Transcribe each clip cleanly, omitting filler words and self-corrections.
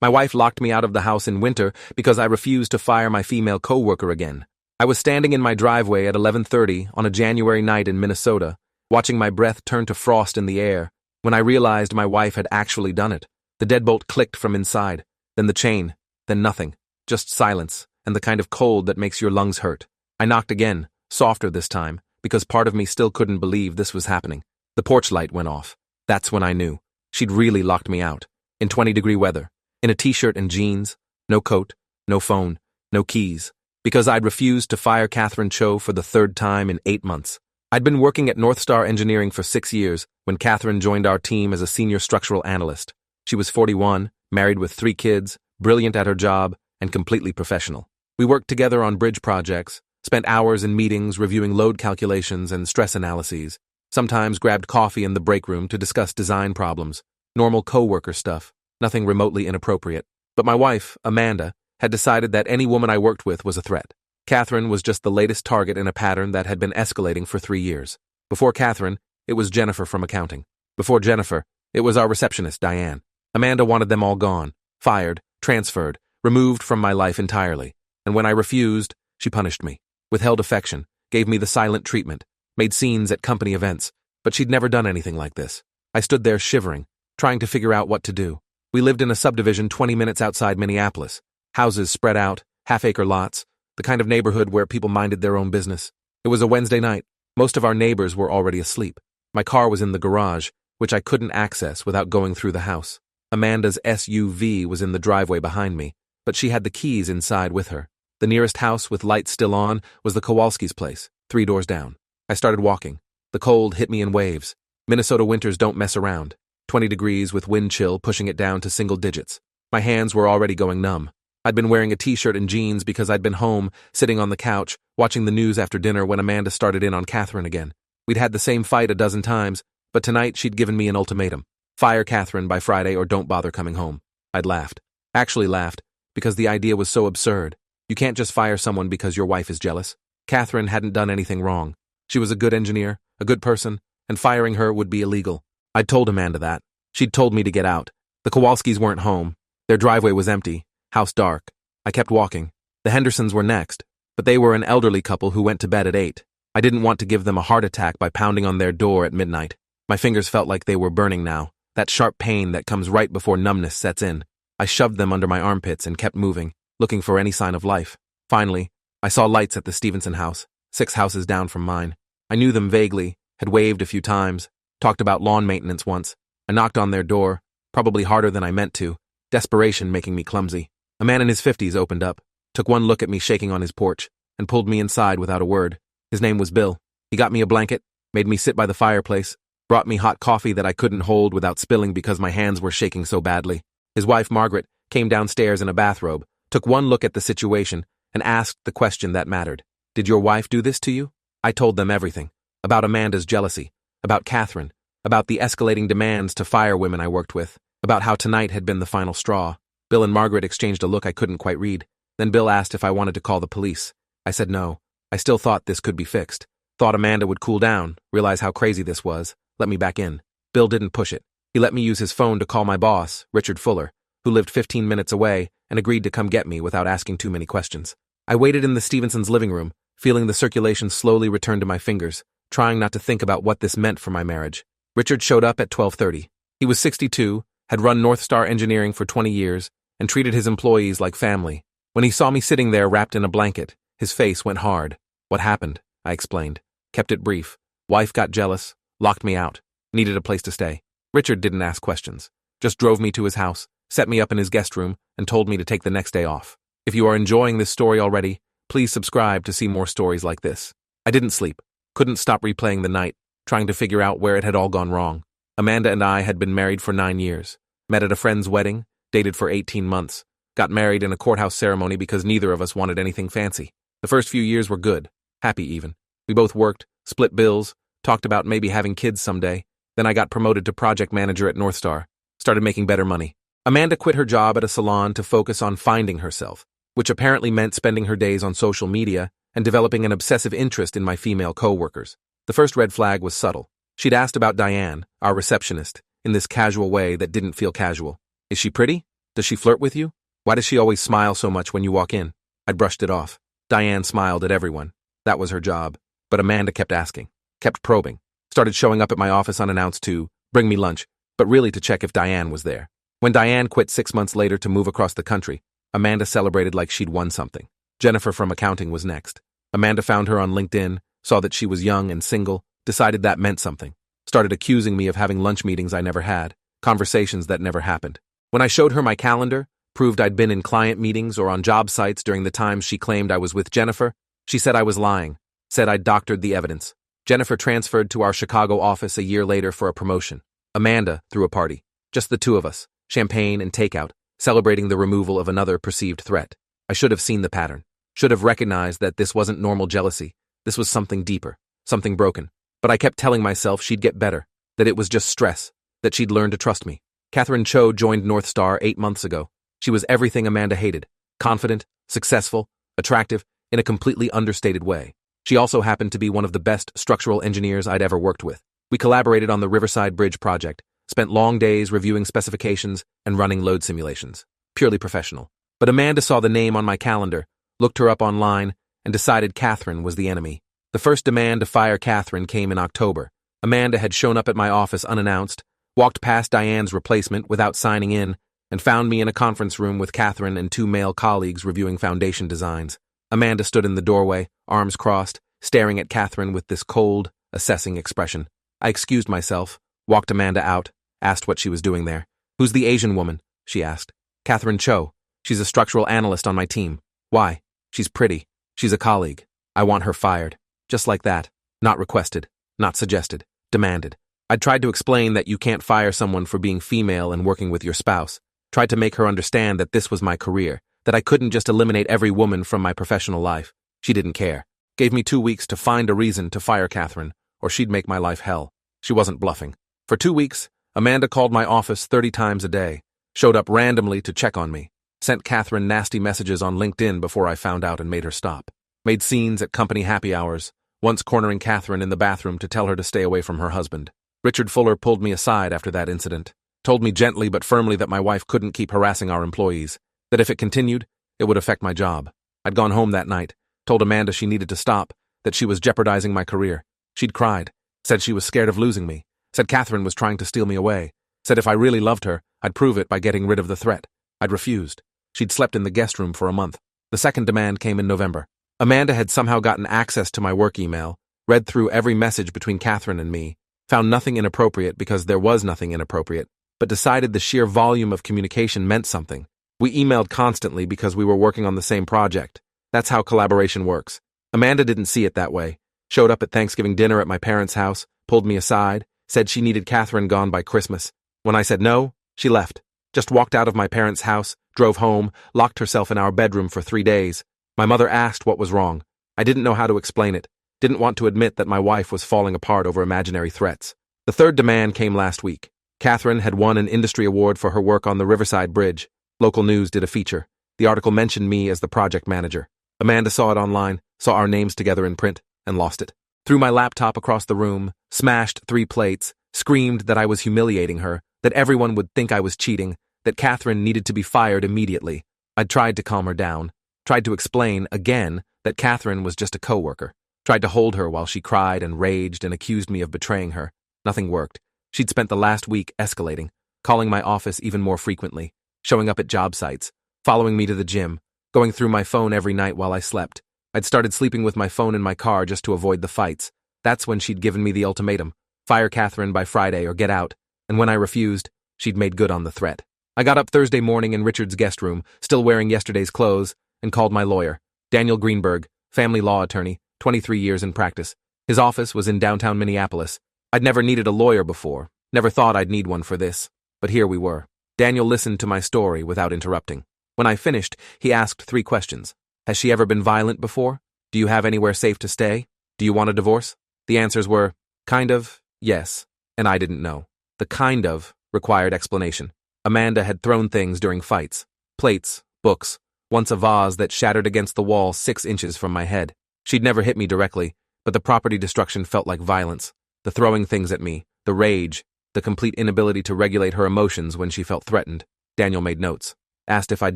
My wife locked me out of the house in winter because I refused to fire my female coworker again. I was standing in my driveway at 11:30 on a January night in Minnesota, watching my breath turn to frost in the air, when I realized my wife had actually done it. The deadbolt clicked from inside, then the chain, then nothing, just silence, and the kind of cold that makes your lungs hurt. I knocked again, softer this time, because part of me still couldn't believe this was happening. The porch light went off. That's when I knew. She'd really locked me out. In 20-degree weather, in a t-shirt and jeans, no coat, no phone, no keys, because I'd refused to fire Catherine Cho for the third time in 8 months. I'd been working at North Star Engineering for 6 years when Catherine joined our team as a senior structural analyst. She was 41, married with 3 kids, brilliant at her job, and completely professional. We worked together on bridge projects, spent hours in meetings reviewing load calculations and stress analyses, sometimes grabbed coffee in the break room to discuss design problems, normal coworker stuff, nothing remotely inappropriate. But my wife, Amanda, had decided that any woman I worked with was a threat. Catherine was just the latest target in a pattern that had been escalating for 3 years. Before Catherine, it was Jennifer from accounting. Before Jennifer, it was our receptionist, Diane. Amanda wanted them all gone, fired, transferred, removed from my life entirely. And when I refused, she punished me, withheld affection, gave me the silent treatment, made scenes at company events, but she'd never done anything like this. I stood there shivering, trying to figure out what to do. We lived in a subdivision 20 minutes outside Minneapolis. Houses spread out, half-acre lots, the kind of neighborhood where people minded their own business. It was a Wednesday night. Most of our neighbors were already asleep. My car was in the garage, which I couldn't access without going through the house. Amanda's SUV was in the driveway behind me, but she had the keys inside with her. The nearest house with lights still on was the Kowalski's place, 3 doors down. I started walking. The cold hit me in waves. Minnesota winters don't mess around. 20 degrees with wind chill pushing it down to single digits. My hands were already going numb. I'd been wearing a t-shirt and jeans because I'd been home, sitting on the couch, watching the news after dinner when Amanda started in on Catherine again. We'd had the same fight a dozen times, but tonight she'd given me an ultimatum. Fire Catherine by Friday or don't bother coming home. I'd laughed. Actually laughed, because the idea was so absurd. You can't just fire someone because your wife is jealous. Catherine hadn't done anything wrong. She was a good engineer, a good person, and firing her would be illegal. I'd told Amanda that. She'd told me to get out. The Kowalskis weren't home. Their driveway was empty, house dark. I kept walking. The Hendersons were next, but they were an elderly couple who went to bed at 8. I didn't want to give them a heart attack by pounding on their door at midnight. My fingers felt like they were burning now, that sharp pain that comes right before numbness sets in. I shoved them under my armpits and kept moving, looking for any sign of life. Finally, I saw lights at the Stevenson house, 6 houses down from mine. I knew them vaguely, had waved a few times, talked about lawn maintenance once. I knocked on their door, probably harder than I meant to, desperation making me clumsy. A man in his 50s opened up, took one look at me shaking on his porch, and pulled me inside without a word. His name was Bill. He got me a blanket, made me sit by the fireplace, brought me hot coffee that I couldn't hold without spilling because my hands were shaking so badly. His wife, Margaret, came downstairs in a bathrobe, took one look at the situation, and asked the question that mattered. Did your wife do this to you? I told them everything. About Amanda's jealousy, about Catherine, about the escalating demands to fire women I worked with, about how tonight had been the final straw. Bill and Margaret exchanged a look I couldn't quite read. Then Bill asked if I wanted to call the police. I said no. I still thought this could be fixed. Thought Amanda would cool down, realize how crazy this was, let me back in. Bill didn't push it. He let me use his phone to call my boss, Richard Fuller, who lived 15 minutes away and agreed to come get me without asking too many questions. I waited in the Stevensons' living room, feeling the circulation slowly return to my fingers, trying not to think about what this meant for my marriage. Richard showed up at 12:30. He was 62, had run North Star Engineering for 20 years, and treated his employees like family. When he saw me sitting there wrapped in a blanket, his face went hard. What happened? I explained. Kept it brief. Wife got jealous, locked me out, needed a place to stay. Richard didn't ask questions, just drove me to his house, set me up in his guest room, and told me to take the next day off. If you are enjoying this story already, please subscribe to see more stories like this. I didn't sleep, couldn't stop replaying the night, trying to figure out where it had all gone wrong. Amanda and I had been married for 9 years, met at a friend's wedding, dated for 18 months, got married in a courthouse ceremony because neither of us wanted anything fancy. The first few years were good, happy even. We both worked, split bills, talked about maybe having kids someday. Then I got promoted to project manager at North Star, started making better money. Amanda quit her job at a salon to focus on finding herself, which apparently meant spending her days on social media and developing an obsessive interest in my female coworkers. The first red flag was subtle. She'd asked about Diane, our receptionist, in this casual way that didn't feel casual. Is she pretty? Does she flirt with you? Why does she always smile so much when you walk in? I brushed it off. Diane smiled at everyone. That was her job. But Amanda kept asking, kept probing, started showing up at my office unannounced to bring me lunch, but really to check if Diane was there. When Diane quit 6 months later to move across the country, Amanda celebrated like she'd won something. Jennifer from accounting was next. Amanda found her on LinkedIn, saw that she was young and single, decided that meant something, started accusing me of having lunch meetings I never had, conversations that never happened. When I showed her my calendar, proved I'd been in client meetings or on job sites during the times she claimed I was with Jennifer, she said I was lying, said I'd doctored the evidence. Jennifer transferred to our Chicago office a year later for a promotion. Amanda threw a party. Just the two of us, champagne and takeout, celebrating the removal of another perceived threat. I should have seen the pattern, should have recognized that this wasn't normal jealousy. This was something deeper, something broken. But I kept telling myself she'd get better, that it was just stress, that she'd learn to trust me. Catherine Cho joined North Star 8 months ago. She was everything Amanda hated, confident, successful, attractive, in a completely understated way. She also happened to be one of the best structural engineers I'd ever worked with. We collaborated on the Riverside Bridge project, spent long days reviewing specifications and running load simulations. Purely professional. But Amanda saw the name on my calendar, looked her up online, and decided Catherine was the enemy. The first demand to fire Catherine came in October. Amanda had shown up at my office unannounced, walked past Diane's replacement without signing in, and found me in a conference room with Catherine and 2 male colleagues reviewing foundation designs. Amanda stood in the doorway, arms crossed, staring at Catherine with this cold, assessing expression. I excused myself, walked Amanda out, asked what she was doing there. Who's the Asian woman? She asked. Catherine Cho. She's a structural analyst on my team. Why? She's pretty. She's a colleague. I want her fired. Just like that. Not requested. Not suggested. Demanded. I'd tried to explain that you can't fire someone for being female and working with your spouse. Tried to make her understand that this was my career, that I couldn't just eliminate every woman from my professional life. She didn't care. Gave me 2 weeks to find a reason to fire Catherine, or she'd make my life hell. She wasn't bluffing. For 2 weeks, Amanda called my office 30 times a day, showed up randomly to check on me, sent Catherine nasty messages on LinkedIn before I found out and made her stop. Made scenes at company happy hours, once cornering Catherine in the bathroom to tell her to stay away from her husband. Richard Fuller pulled me aside after that incident, told me gently but firmly that my wife couldn't keep harassing our employees, that if it continued, it would affect my job. I'd gone home that night, told Amanda she needed to stop, that she was jeopardizing my career. She'd cried, said she was scared of losing me, said Catherine was trying to steal me away, said if I really loved her, I'd prove it by getting rid of the threat. I'd refused. She'd slept in the guest room for a month. The second demand came in November. Amanda had somehow gotten access to my work email, read through every message between Catherine and me, found nothing inappropriate because there was nothing inappropriate, but decided the sheer volume of communication meant something. We emailed constantly because we were working on the same project. That's how collaboration works. Amanda didn't see it that way. Showed up at Thanksgiving dinner at my parents' house, pulled me aside, said she needed Catherine gone by Christmas. When I said no, she left. Just walked out of my parents' house, drove home, locked herself in our bedroom for 3 days. My mother asked what was wrong. I didn't know how to explain it. Didn't want to admit that my wife was falling apart over imaginary threats. The third demand came last week. Catherine had won an industry award for her work on the Riverside Bridge. Local news did a feature. The article mentioned me as the project manager. Amanda saw it online, saw our names together in print, and lost it. Threw my laptop across the room, smashed 3 plates, screamed that I was humiliating her, that everyone would think I was cheating, that Catherine needed to be fired immediately. I'd tried to calm her down, tried to explain, again, that Catherine was just a coworker, tried to hold her while she cried and raged and accused me of betraying her. Nothing worked. She'd spent the last week escalating, calling my office even more frequently, showing up at job sites, following me to the gym, going through my phone every night while I slept. I'd started sleeping with my phone in my car just to avoid the fights. That's when she'd given me the ultimatum: fire Catherine by Friday or get out, and when I refused, she'd made good on the threat. I got up Thursday morning in Richard's guest room, still wearing yesterday's clothes, and called my lawyer, Daniel Greenberg, family law attorney, 23 years in practice. His office was in downtown Minneapolis. I'd never needed a lawyer before, never thought I'd need one for this, but here we were. Daniel listened to my story without interrupting. When I finished, he asked 3 questions. Has she ever been violent before? Do you have anywhere safe to stay? Do you want a divorce? The answers were, kind of, yes, and I didn't know. The kind of required explanation. Amanda had thrown things during fights. Plates, books, once a vase that shattered against the wall 6 inches from my head. She'd never hit me directly, but the property destruction felt like violence. The throwing things at me, the rage, the complete inability to regulate her emotions when she felt threatened. Daniel made notes. Asked if I'd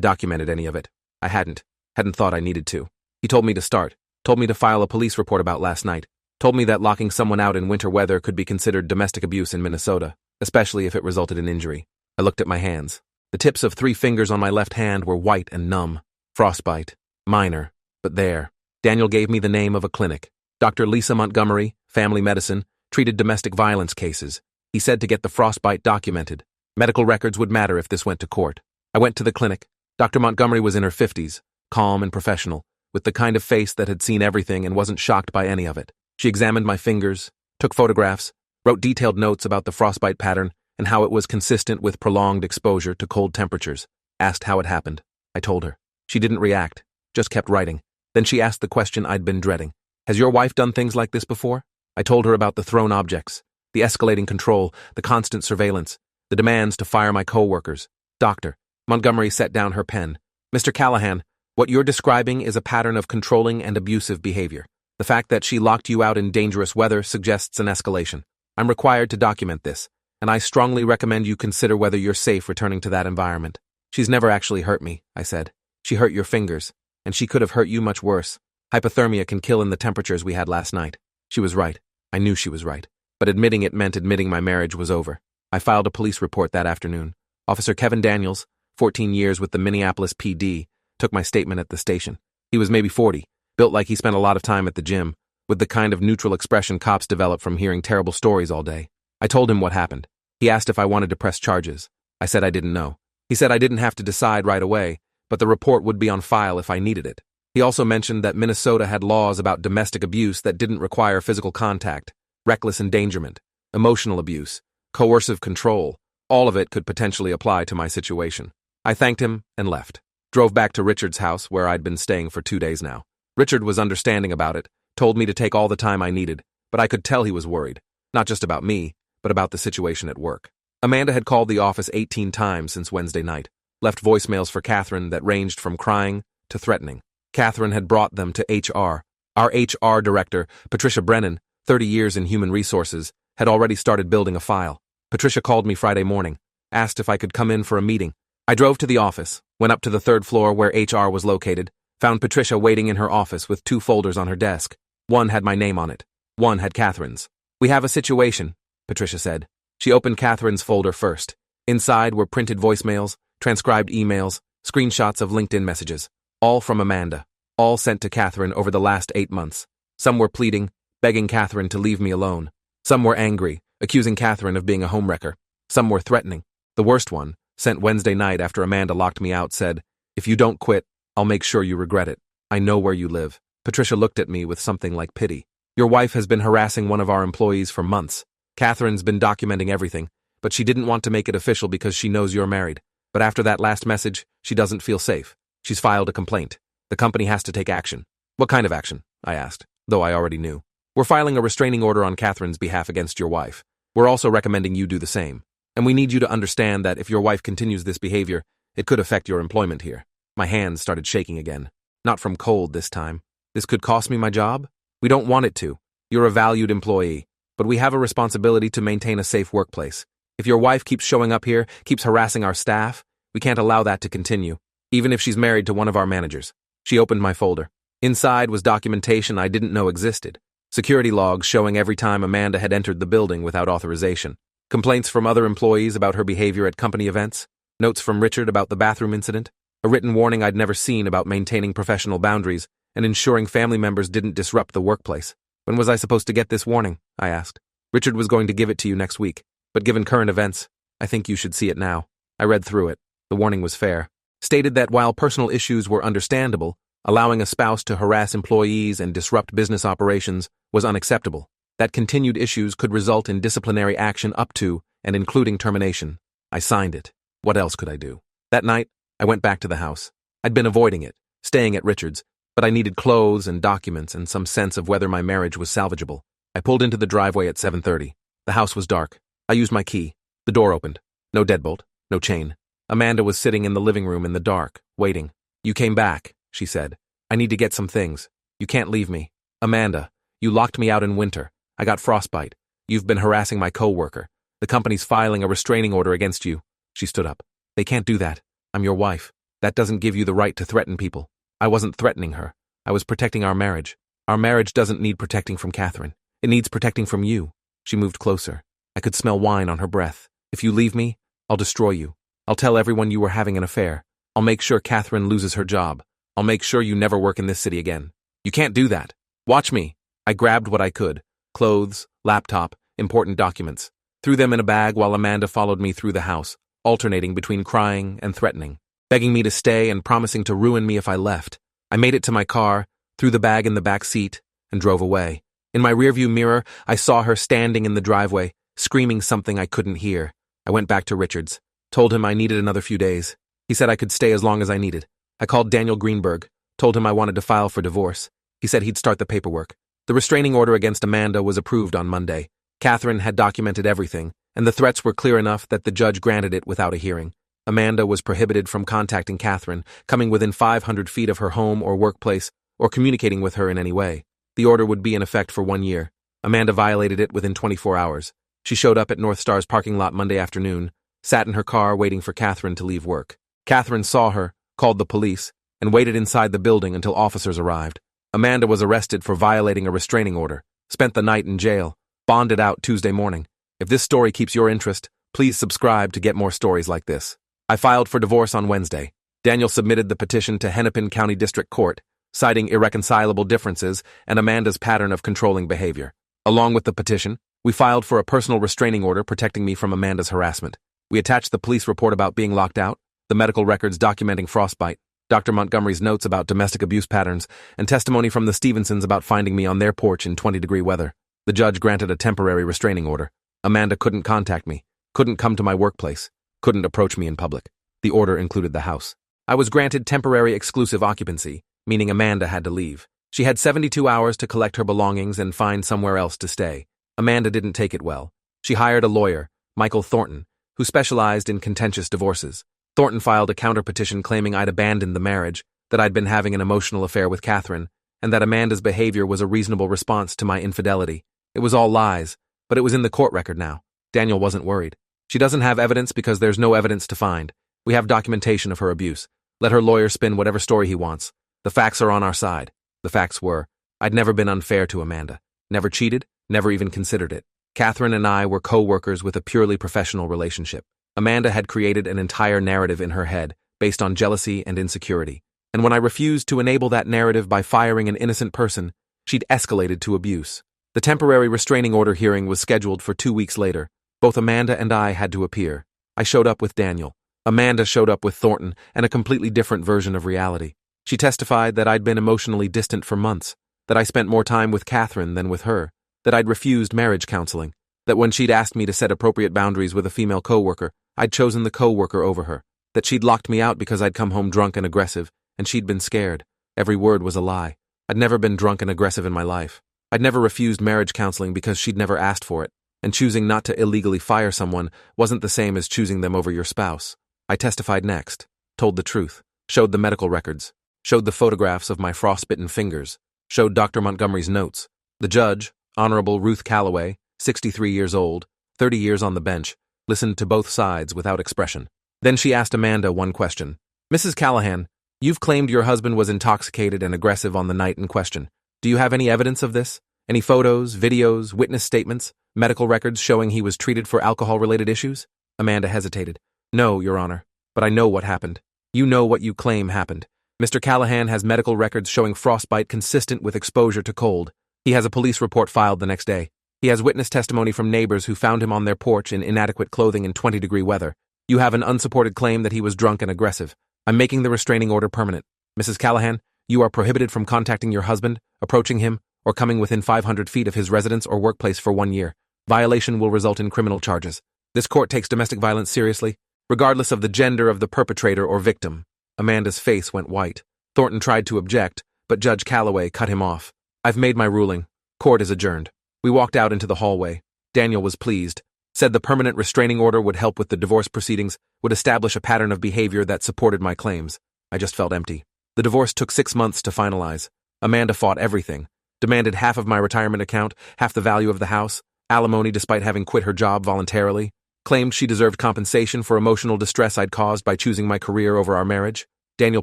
documented any of it. I hadn't. Hadn't thought I needed to. He told me to start. Told me to file a police report about last night. Told me that locking someone out in winter weather could be considered domestic abuse in Minnesota, especially if it resulted in injury. I looked at my hands. The tips of 3 fingers on my left hand were white and numb. Frostbite. Minor. But there. Daniel gave me the name of a clinic. Dr. Lisa Montgomery, family medicine, treated domestic violence cases. He said to get the frostbite documented. Medical records would matter if this went to court. I went to the clinic. Dr. Montgomery was in her 50s, calm and professional, with the kind of face that had seen everything and wasn't shocked by any of it. She examined my fingers, took photographs, wrote detailed notes about the frostbite pattern and how it was consistent with prolonged exposure to cold temperatures. Asked how it happened. I told her. She didn't react, just kept writing. Then she asked the question I'd been dreading. Has your wife done things like this before? I told her about the thrown objects, the escalating control, the constant surveillance, the demands to fire my coworkers. Doctor. Montgomery set down her pen. Mr. Callahan, what you're describing is a pattern of controlling and abusive behavior. The fact that she locked you out in dangerous weather suggests an escalation. I'm required to document this, and I strongly recommend you consider whether you're safe returning to that environment. She's never actually hurt me, I said. She hurt your fingers, and she could have hurt you much worse. Hypothermia can kill in the temperatures we had last night. She was right. I knew she was right. But admitting it meant admitting my marriage was over. I filed a police report that afternoon. Officer Kevin Daniels, 14 years with the Minneapolis PD, took my statement at the station. He was maybe 40, built like he spent a lot of time at the gym, with the kind of neutral expression cops develop from hearing terrible stories all day. I told him what happened. He asked if I wanted to press charges. I said I didn't know. He said I didn't have to decide right away, but the report would be on file if I needed it. He also mentioned that Minnesota had laws about domestic abuse that didn't require physical contact, reckless endangerment, emotional abuse, coercive control. All of it could potentially apply to my situation. I thanked him and left. Drove back to Richard's house, where I'd been staying for 2 days now. Richard was understanding about it, told me to take all the time I needed, but I could tell he was worried. Not just about me, but about the situation at work. Amanda had called the office 18 times since Wednesday night, left voicemails for Catherine that ranged from crying to threatening. Catherine had brought them to HR. Our HR director, Patricia Brennan, 30 years in human resources, had already started building a file. Patricia called me Friday morning, asked if I could come in for a meeting. I drove to the office, went up to the 3rd floor where HR was located, found Patricia waiting in her office with 2 folders on her desk. One had my name on it. One had Catherine's. We have a situation, Patricia said. She opened Catherine's folder first. Inside were printed voicemails, transcribed emails, screenshots of LinkedIn messages, all from Amanda, all sent to Catherine over the last 8 months. Some were pleading, begging Catherine to leave me alone. Some were angry, accusing Catherine of being a homewrecker. Some were threatening. The worst one, sent Wednesday night after Amanda locked me out, said, "If you don't quit, I'll make sure you regret it. I know where you live." Patricia looked at me with something like pity. "Your wife has been harassing one of our employees for months. Catherine's been documenting everything, but she didn't want to make it official because she knows you're married. But after that last message, she doesn't feel safe. She's filed a complaint. The company has to take action." "What kind of action?" I asked, though I already knew. "We're filing a restraining order on Catherine's behalf against your wife. We're also recommending you do the same. And we need you to understand that if your wife continues this behavior, it could affect your employment here." My hands started shaking again. Not from cold this time. "This could cost me my job? We don't want it to. You're a valued employee, but we have a responsibility to maintain a safe workplace. If your wife keeps showing up here, keeps harassing our staff, we can't allow that to continue, even if she's married to one of our managers." She opened my folder. Inside was documentation I didn't know existed. Security logs showing every time Amanda had entered the building without authorization. Complaints from other employees about her behavior at company events. Notes from Richard about the bathroom incident. A written warning I'd never seen about maintaining professional boundaries and ensuring family members didn't disrupt the workplace. "When was I supposed to get this warning?" I asked. "Richard was going to give it to you next week, but given current events, I think you should see it now." I read through it. The warning was fair. Stated that while personal issues were understandable, allowing a spouse to harass employees and disrupt business operations was unacceptable. That continued issues could result in disciplinary action up to and including termination. I signed it. What else could I do? That night, I went back to the house. I'd been avoiding it, staying at Richard's, but I needed clothes and documents and some sense of whether my marriage was salvageable. I pulled into the driveway at 7:30. The house was dark. I used my key. The door opened. No deadbolt, no chain. Amanda was sitting in the living room in the dark, waiting. "You came back," she said. "I need to get some things. You can't leave me. Amanda, you locked me out in winter. I got frostbite. You've been harassing my coworker. The company's filing a restraining order against you." She stood up. "They can't do that. I'm your wife." That doesn't give you the right to threaten people. I wasn't threatening her. I was protecting our marriage. Our marriage doesn't need protecting from Catherine. It needs protecting from you. She moved closer. I could smell wine on her breath. If you leave me, I'll destroy you. I'll tell everyone you were having an affair. I'll make sure Catherine loses her job. I'll make sure you never work in this city again. You can't do that. Watch me. I grabbed what I could. Clothes, laptop, important documents. Threw them in a bag while Amanda followed me through the house, alternating between crying and threatening, begging me to stay and promising to ruin me if I left. I made it to my car, threw the bag in the back seat, and drove away. In my rearview mirror, I saw her standing in the driveway, screaming something I couldn't hear. I went back to Richards, told him I needed another few days. He said I could stay as long as I needed. I called Daniel Greenberg, told him I wanted to file for divorce. He said he'd start the paperwork. The restraining order against Amanda was approved on Monday. Catherine had documented everything, and the threats were clear enough that the judge granted it without a hearing. Amanda was prohibited from contacting Catherine, coming within 500 feet of her home or workplace, or communicating with her in any way. The order would be in effect for 1 year. Amanda violated it within 24 hours. She showed up at North Star's parking lot Monday afternoon, sat in her car waiting for Catherine to leave work. Catherine saw her, called the police, and waited inside the building until officers arrived. Amanda was arrested for violating a restraining order, spent the night in jail, bonded out Tuesday morning. If this story keeps your interest, please subscribe to get more stories like this. I filed for divorce on Wednesday. Daniel submitted the petition to Hennepin County District Court, citing irreconcilable differences and Amanda's pattern of controlling behavior. Along with the petition, we filed for a personal restraining order protecting me from Amanda's harassment. We attached the police report about being locked out, the medical records documenting frostbite, Dr. Montgomery's notes about domestic abuse patterns, and testimony from the Stevensons about finding me on their porch in 20-degree weather. The judge granted a temporary restraining order. Amanda couldn't contact me, couldn't come to my workplace, couldn't approach me in public. The order included the house. I was granted temporary exclusive occupancy, meaning Amanda had to leave. She had 72 hours to collect her belongings and find somewhere else to stay. Amanda didn't take it well. She hired a lawyer, Michael Thornton, who specialized in contentious divorces. Thornton filed a counterpetition claiming I'd abandoned the marriage, that I'd been having an emotional affair with Catherine, and that Amanda's behavior was a reasonable response to my infidelity. It was all lies, but it was in the court record now. Daniel wasn't worried. She doesn't have evidence because there's no evidence to find. We have documentation of her abuse. Let her lawyer spin whatever story he wants. The facts are on our side. The facts were, I'd never been unfair to Amanda. Never cheated, never even considered it. Catherine and I were co-workers with a purely professional relationship. Amanda had created an entire narrative in her head based on jealousy and insecurity. And when I refused to enable that narrative by firing an innocent person, she'd escalated to abuse. The temporary restraining order hearing was scheduled for 2 weeks later. Both Amanda and I had to appear. I showed up with Daniel. Amanda showed up with Thornton and a completely different version of reality. She testified that I'd been emotionally distant for months, that I spent more time with Catherine than with her, that I'd refused marriage counseling, that when she'd asked me to set appropriate boundaries with a female coworker, I'd chosen the coworker over her, that she'd locked me out because I'd come home drunk and aggressive, and she'd been scared. Every word was a lie. I'd never been drunk and aggressive in my life. I'd never refused marriage counseling because she'd never asked for it, and choosing not to illegally fire someone wasn't the same as choosing them over your spouse. I testified next, told the truth, showed the medical records, showed the photographs of my frostbitten fingers, showed Dr. Montgomery's notes. The judge, Honorable Ruth Calloway, 63 years old, 30 years on the bench, listened to both sides without expression. Then she asked Amanda one question. Mrs. Callahan, you've claimed your husband was intoxicated and aggressive on the night in question. Do you have any evidence of this? Any photos, videos, witness statements, medical records showing he was treated for alcohol-related issues? Amanda hesitated. No, Your Honor, but I know what happened. You know what you claim happened. Mr. Callahan has medical records showing frostbite consistent with exposure to cold. He has a police report filed the next day. He has witness testimony from neighbors who found him on their porch in inadequate clothing in 20-degree weather. You have an unsupported claim that he was drunk and aggressive. I'm making the restraining order permanent. Mrs. Callahan, you are prohibited from contacting your husband, approaching him, or coming within 500 feet of his residence or workplace for 1 year. Violation will result in criminal charges. This court takes domestic violence seriously, regardless of the gender of the perpetrator or victim. Amanda's face went white. Thornton tried to object, but Judge Calloway cut him off. I've made my ruling. Court is adjourned. We walked out into the hallway. Daniel was pleased, said the permanent restraining order would help with the divorce proceedings, would establish a pattern of behavior that supported my claims. I just felt empty. The divorce took 6 months to finalize. Amanda fought everything, demanded half of my retirement account, half the value of the house, alimony despite having quit her job voluntarily, claimed she deserved compensation for emotional distress I'd caused by choosing my career over our marriage. Daniel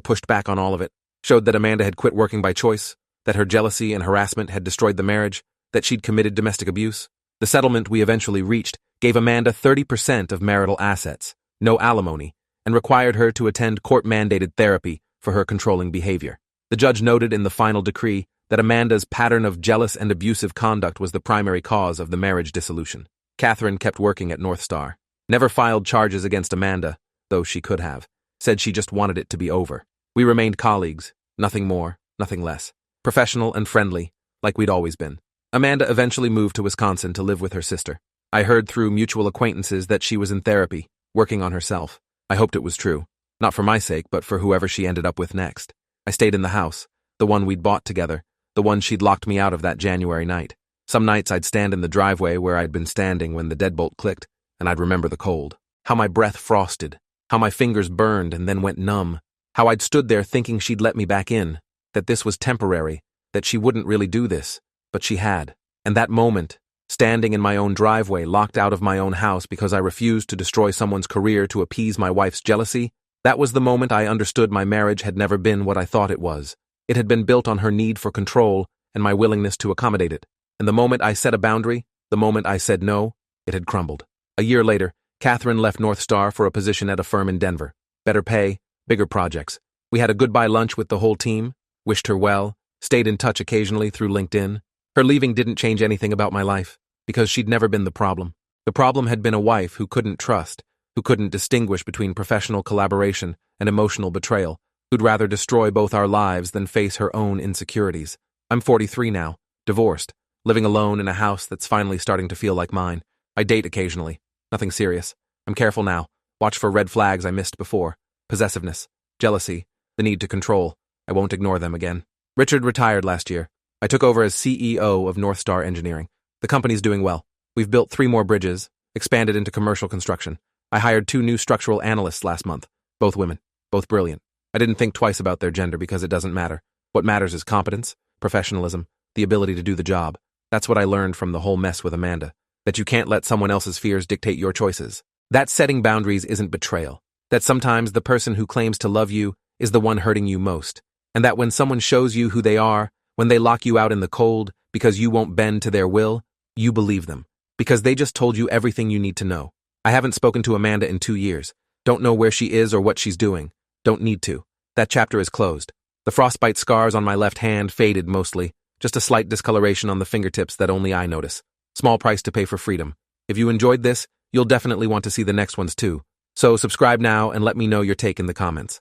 pushed back on all of it, showed that Amanda had quit working by choice, that her jealousy and harassment had destroyed the marriage, that she'd committed domestic abuse. The settlement we eventually reached gave Amanda 30% of marital assets, no alimony, and required her to attend court-mandated therapy for her controlling behavior. The judge noted in the final decree that Amanda's pattern of jealous and abusive conduct was the primary cause of the marriage dissolution. Catherine kept working at North Star, never filed charges against Amanda, though she could have, said she just wanted it to be over. We remained colleagues, nothing more, nothing less, professional and friendly, like we'd always been. Amanda eventually moved to Wisconsin to live with her sister. I heard through mutual acquaintances that she was in therapy, working on herself. I hoped it was true, not for my sake, but for whoever she ended up with next. I stayed in the house, the one we'd bought together, the one she'd locked me out of that January night. Some nights I'd stand in the driveway where I'd been standing when the deadbolt clicked, and I'd remember the cold. How my breath frosted, how my fingers burned and then went numb, how I'd stood there thinking she'd let me back in, that this was temporary, that she wouldn't really do this, but she had. And that moment, standing in my own driveway, locked out of my own house because I refused to destroy someone's career to appease my wife's jealousy, that was the moment I understood my marriage had never been what I thought it was. It had been built on her need for control and my willingness to accommodate it. And the moment I set a boundary, the moment I said no, it had crumbled. A year later, Catherine left North Star for a position at a firm in Denver. Better pay, bigger projects. We had a goodbye lunch with the whole team, wished her well, stayed in touch occasionally through LinkedIn. Her leaving didn't change anything about my life, because she'd never been the problem. The problem had been a wife who couldn't trust, who couldn't distinguish between professional collaboration and emotional betrayal, who'd rather destroy both our lives than face her own insecurities. I'm 43 now, divorced, living alone in a house that's finally starting to feel like mine. I date occasionally. Nothing serious. I'm careful now. Watch for red flags I missed before. Possessiveness, jealousy, the need to control. I won't ignore them again. Richard retired last year. I took over as CEO of North Star Engineering. The company's doing well. We've built 3 more bridges, expanded into commercial construction. I hired 2 new structural analysts last month. Both women. Both brilliant. I didn't think twice about their gender because it doesn't matter. What matters is competence, professionalism, the ability to do the job. That's what I learned from the whole mess with Amanda. That you can't let someone else's fears dictate your choices. That setting boundaries isn't betrayal. That sometimes the person who claims to love you is the one hurting you most. And that when someone shows you who they are, when they lock you out in the cold because you won't bend to their will, you believe them. Because they just told you everything you need to know. I haven't spoken to Amanda in 2 years. Don't know where she is or what she's doing. Don't need to. That chapter is closed. The frostbite scars on my left hand faded mostly. Just a slight discoloration on the fingertips that only I notice. Small price to pay for freedom. If you enjoyed this, you'll definitely want to see the next ones too. So subscribe now and let me know your take in the comments.